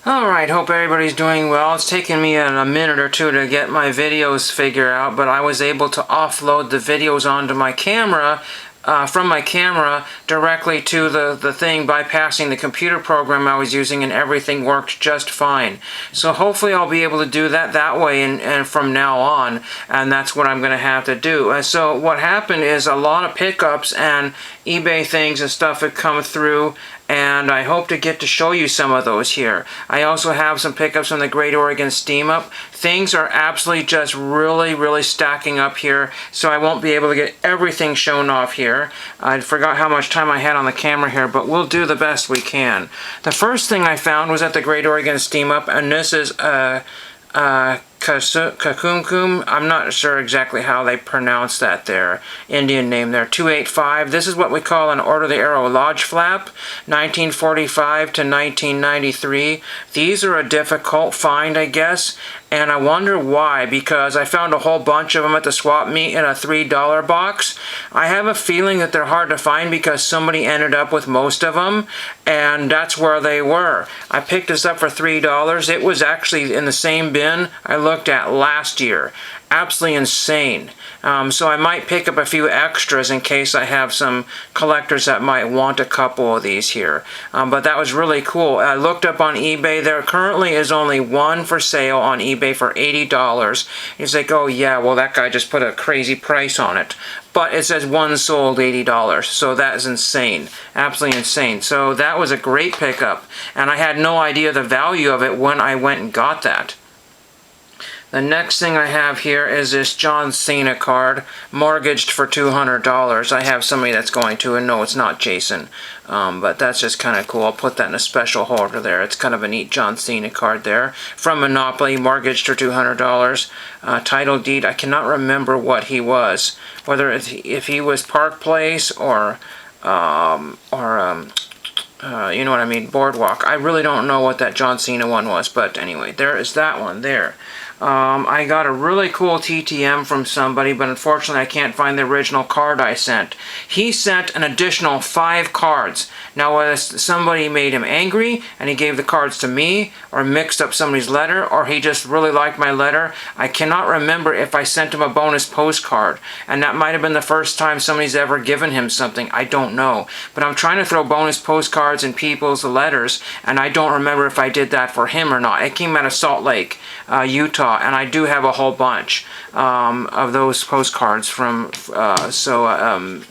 Alright, hope everybody's doing well. It's taken me a minute or two to get my videos figured out, but I was able to offload the videos onto my camera, from my camera directly to the thing, bypassing the computer program I was using, and everything worked just fine. So hopefully I'll be able to do that way and from now on, and that's what I'm going to have to do. And so what happened is a lot of pickups and eBay things and stuff had come through, and I hope to get to show you some of those here. I also have some pickups from the Great Oregon Steam Up. Things are absolutely just really stacking up here, so I won't be able to get everything shown off here. I forgot how much time I had on the camera here, but we'll do the best we can. The first thing I found was at the Great Oregon Steam Up, and this is Kakumkum. I'm not sure exactly how they pronounce that there. Indian name there. 285. This is what we call an Order of the Arrow Lodge flap. 1945 to 1993. These are a difficult find, I guess. And I wonder why, because I found a whole bunch of them at the swap meet in a $3 box. I have a feeling that they're hard to find because somebody ended up with most of them, and that's where they were. I picked this up for $3. It was actually in the same bin I looked at last year. Absolutely insane. So I might pick up a few extras in case I have some collectors that might want a couple of these here. But that was really cool. I looked up on eBay. There currently is only one for sale on eBay for $80. It's like, oh yeah, well that guy just put a crazy price on it. But it says one sold $80, so that is insane. Absolutely insane. So that was a great pickup, and I had no idea the value of it when I went and got that. The next thing I have here is this John Cena card, mortgaged for $200. I have somebody that's going to, and no, it's not Jason. But that's just kind of cool. I'll put that in a special holder there. It's kind of a neat John Cena card there. From Monopoly, mortgaged for $200. Title deed, I cannot remember what he was. Whether if he was Park Place or you know what I mean, Boardwalk. I really don't know what that John Cena one was, but anyway, there is that one there. I got a really cool TTM from somebody, but unfortunately I can't find the original card I sent. He sent an additional 5 cards. Now whether somebody made him angry and he gave the cards to me, or mixed up somebody's letter, or he just really liked my letter, I cannot remember if I sent him a bonus postcard. And that might have been the first time somebody's ever given him something. I don't know. But I'm trying to throw bonus postcards in people's letters, and I don't remember if I did that for him or not. It came out of Salt Lake, Utah, and I do have a whole bunch of those postcards from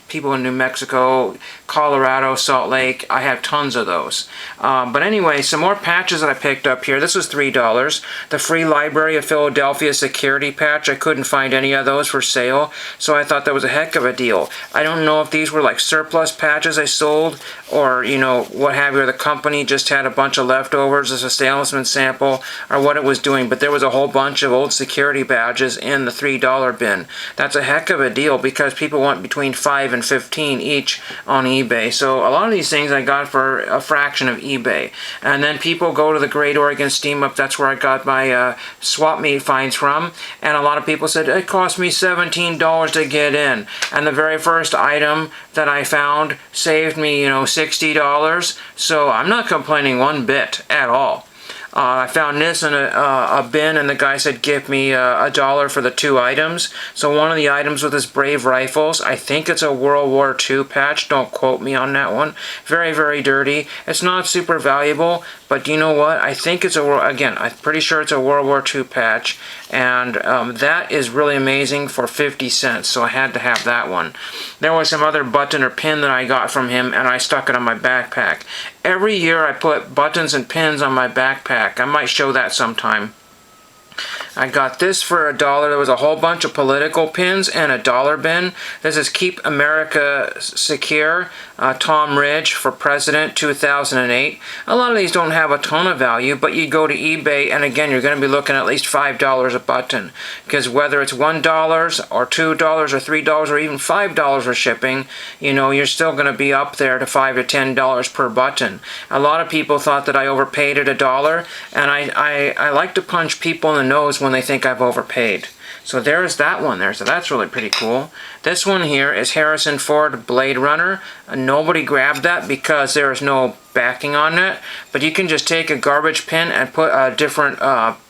people in New Mexico, Colorado, Salt Lake. I have tons of those. But anyway, some more patches that I picked up here. This was $3. The Free Library of Philadelphia security patch. I couldn't find any of those for sale, so I thought that was a heck of a deal. I don't know if these were like surplus patches I sold, or you know, what have you, or the company just had a bunch of leftovers as a salesman sample, or what it was doing, but there was a whole bunch of old security badges in the $3 bin. That's a heck of a deal because people want between 5 and 15 each on eBay. So a lot of these things I got for a fraction of eBay. And then people go to the Great Oregon Steam Up. That's where I got my swap meet finds from. And a lot of people said it cost me $17 to get in. And the very first item that I found saved me, you know, $60. So I'm not complaining one bit at all. I found this in a bin, and the guy said give me $1 for the 2 items. So one of the items was this Brave Rifles. I think it's a World War II patch. Don't quote me on that one. Very dirty. It's not super valuable, but do you know what? I think it's again, I'm pretty sure it's a World War II patch, and that is really amazing for 50 cents, so I had to have that one. There was some other button or pin that I got from him, and I stuck it on my backpack. Every year I put buttons and pins on my backpack. I might show that sometime. I got this for $1. There was a whole bunch of political pins and a dollar bin. This is Keep America Secure, Tom Ridge for President 2008. A lot of these don't have a ton of value, but you go to eBay, and again, you're going to be looking at least $5 a button. Because whether it's $1 or $2 or $3 or even $5 for shipping, you know, you're still going to be up there to $5 to $10 per button. A lot of people thought that I overpaid at $1, and I like to punch people in the nose when they think I've overpaid. So there's that one there. So that's really pretty cool. This one here is Harrison Ford Blade Runner. Nobody grabbed that because there is no backing on it. But you can just take a garbage pin and put a different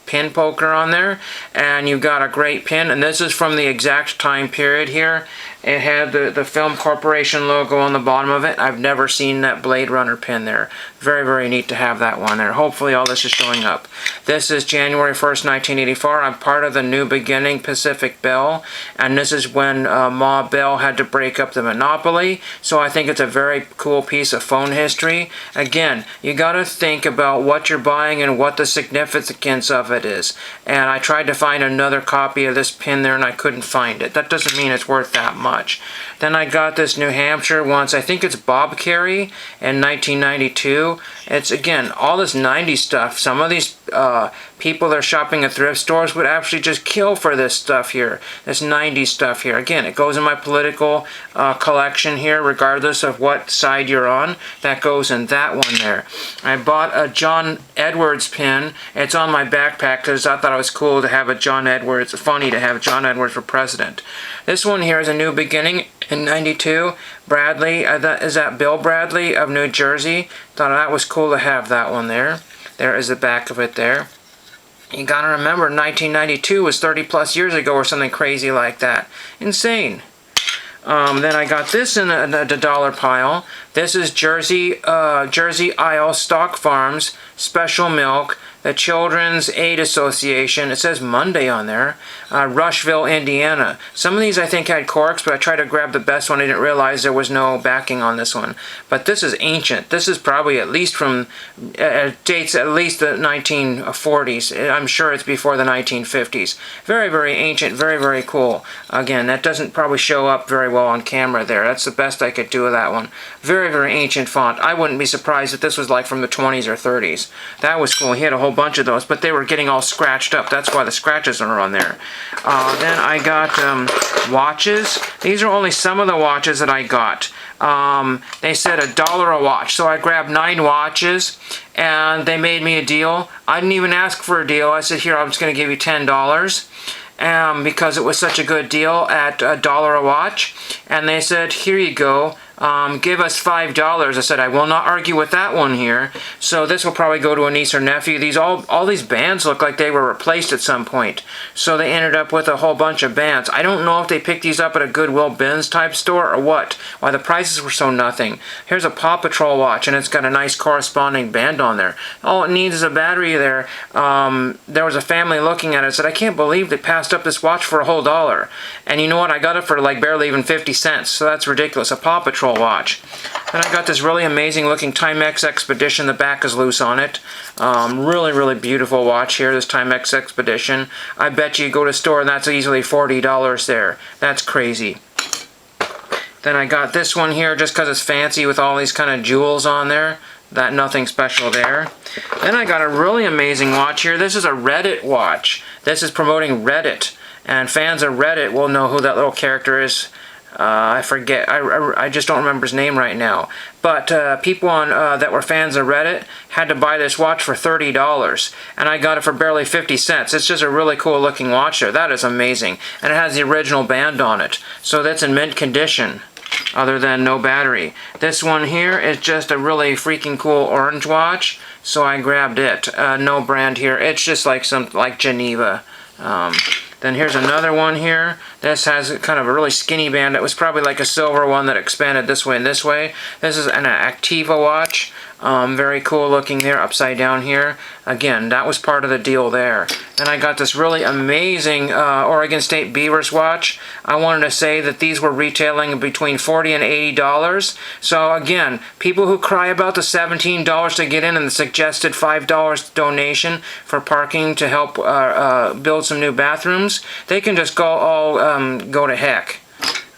pin poker on there, and you've got a great pin. And this is from the exact time period here. It had the Film Corporation logo on the bottom of it. I've never seen that Blade Runner pin there. Very, very neat to have that one there. Hopefully all this is showing up. This is January 1st, 1984. I'm part of the New Beginning Pacific Bell, and this is when Ma Bell had to break up the monopoly. So I think it's a very cool piece of phone history. Again, you got to think about what you're buying and what the significance of it is. And I tried to find another copy of this pin there, and I couldn't find it. That doesn't mean it's worth that much. Then I got this New Hampshire once. I think it's Bob Carey in 1992. It's, again, all this 90s stuff. Some of these people that are shopping at thrift stores would actually just kill for this stuff here. This 90s stuff here. Again, it goes in my political collection here, regardless of what side you're on. That goes in that one there. I bought a John Edwards pin. It's on my backpack because I thought it was cool to have a John Edwards. Funny to have John Edwards for president. This one here is A New Beginning in 92. Bradley, is that Bill Bradley of New Jersey? Thought that was cool to have that one there. There is the back of it there. You gotta remember, 1992 was 30 plus years ago or something crazy like that. Insane. Then I got this in the dollar pile. This is Jersey Isle Stock Farms Special Milk, the Children's Aid Association. It says Monday on there. Rushville, Indiana. Some of these I think had corks, but I tried to grab the best one. I didn't realize there was no backing on this one. But this is ancient. This is probably at least from dates at least the 1940s. I'm sure it's before the 1950s. Very, very ancient. Very, very cool. Again, that doesn't probably show up very well on camera there. That's the best I could do with that one. Very, very ancient font. I wouldn't be surprised if this was like from the 20s or 30s. That was cool. He had a whole bunch of those, but they were getting all scratched up. That's why the scratches are on there. Then I got watches. These are only some of the watches that I got. They said $1 a watch, so I grabbed 9 watches, and they made me a deal. I didn't even ask for a deal. I said, here, I'm just going to give you $10. Because it was such a good deal at $1 a watch. And they said, here you go, give us $5. I said, I will not argue with that one here. So this will probably go to a niece or nephew. All these bands look like they were replaced at some point. So they ended up with a whole bunch of bands. I don't know if they picked these up at a Goodwill Bins type store or what. Why the prices were so nothing. Here's a Paw Patrol watch, and it's got a nice corresponding band on there. All it needs is a battery there. There was a family looking at it and said, I can't believe they passed up this watch for a whole $1. And you know what? I got it for like barely even 50 cents. So that's ridiculous. A Paw Patrol watch. Then I got this really amazing looking Timex Expedition. The back is loose on it. Really, really beautiful watch here, this Timex Expedition. I bet you go to a store and that's easily $40 there. That's crazy. Then I got this one here just because it's fancy with all these kind of jewels on there. That nothing special there. Then I got a really amazing watch here. This is a Reddit watch. This is promoting Reddit. And fans of Reddit will know who that little character is. I forget. I just don't remember his name right now. But people on that were fans of Reddit had to buy this watch for $30. And I got it for barely 50 cents. It's just a really cool looking watch there. That is amazing. And it has the original band on it. So that's in mint condition. Other than no battery. This one here is just a really freaking cool orange watch. So I grabbed it. No brand here. It's just like Geneva. Then here's another one here. This has kind of a really skinny band. It was probably like a silver one that expanded this way and this way. This is an Activa watch. Very cool looking there, upside down here. Again, that was part of the deal there. Then I got this really amazing Oregon State Beavers watch. I wanted to say that these were retailing between $40 and $80. So again, people who cry about the $17 to get in and the suggested $5 donation for parking to help build some new bathrooms, they can just go to heck.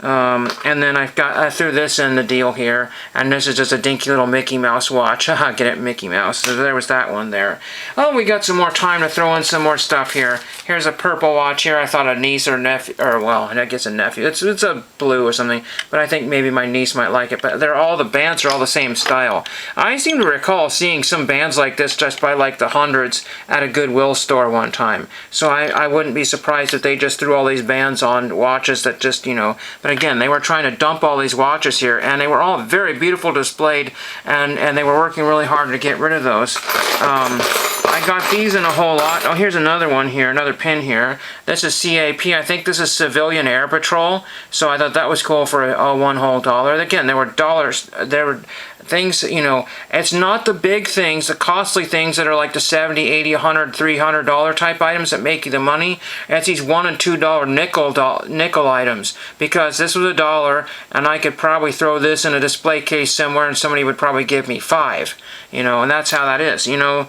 And then I threw this in the deal here, and this is just a dinky little Mickey Mouse watch. Haha, get it, Mickey Mouse. So there was that one there. Oh, we got some more time to throw in some more stuff here. Here's a purple watch here. I thought a niece or nephew, or well, I guess a nephew. It's a blue or something, but I think maybe my niece might like it. But the bands are all the same style. I seem to recall seeing some bands like this just by like the hundreds at a Goodwill store one time. So I wouldn't be surprised if they just threw all these bands on watches that just, you know. But again, they were trying to dump all these watches here, and they were all very beautiful displayed, and they were working really hard to get rid of those. I got these in a whole lot. Oh, here's another one here, another pin here. This is CAP. I think this is Civilian Air Patrol. So I thought that was cool for a one whole dollar. Again, there were dollars. There were things, you know, it's not the big things, the costly things that are like the $70, $80, $100, $300 type items that make you the money. It's these $1 and $2 nickel items, because this was $1 and I could probably throw this in a display case somewhere and somebody would probably give me $5, you know, and that's how that is, you know.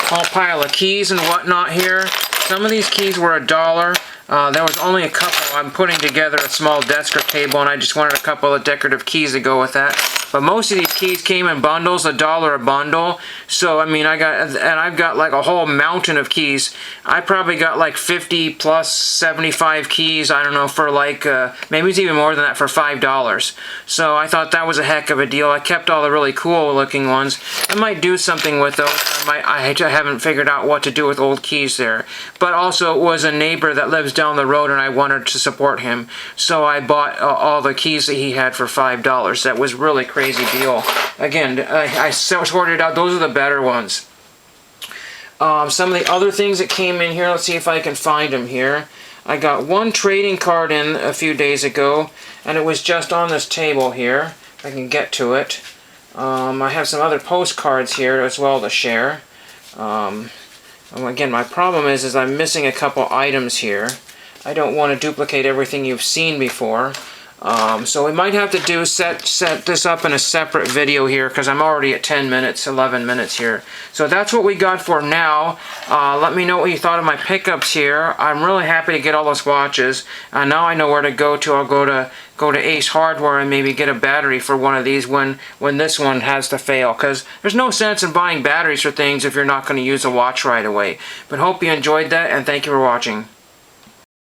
Whole pile of keys and whatnot here. Some of these keys were $1. There was only a couple. I'm putting together a small desk or table, and I just wanted a couple of decorative keys to go with that. But most of these keys came in bundles, $1 a bundle. So I mean, I've got like a whole mountain of keys. I probably got like 50 plus 75 keys. I don't know, for like maybe it's even more than that, for $5. So I thought that was a heck of a deal. I kept all the really cool looking ones. I might do something with those. I haven't figured out what to do with old keys there. But also, it was a neighbor that lives down the road, and I wanted to support him, so I bought all the keys that he had for $5. That was really crazy deal. Again, I sorted out. Those are the better ones. Some of the other things that came in here. Let's see if I can find them here. I got one trading card in a few days ago, and it was just on this table here. If I can get to it. I have some other postcards here as well to share. Again, my problem is I'm missing a couple items here. I don't want to duplicate everything you've seen before. So we might have to set this up in a separate video here, because I'm already at 10 minutes, 11 minutes here. So that's what we got for now. Let me know what you thought of my pickups here. I'm really happy to get all those watches. Now I know where to go to. I'll go to Ace Hardware and maybe get a battery for one of these when this one has to fail, because there's no sense in buying batteries for things if you're not going to use a watch right away. But hope you enjoyed that, and thank you for watching.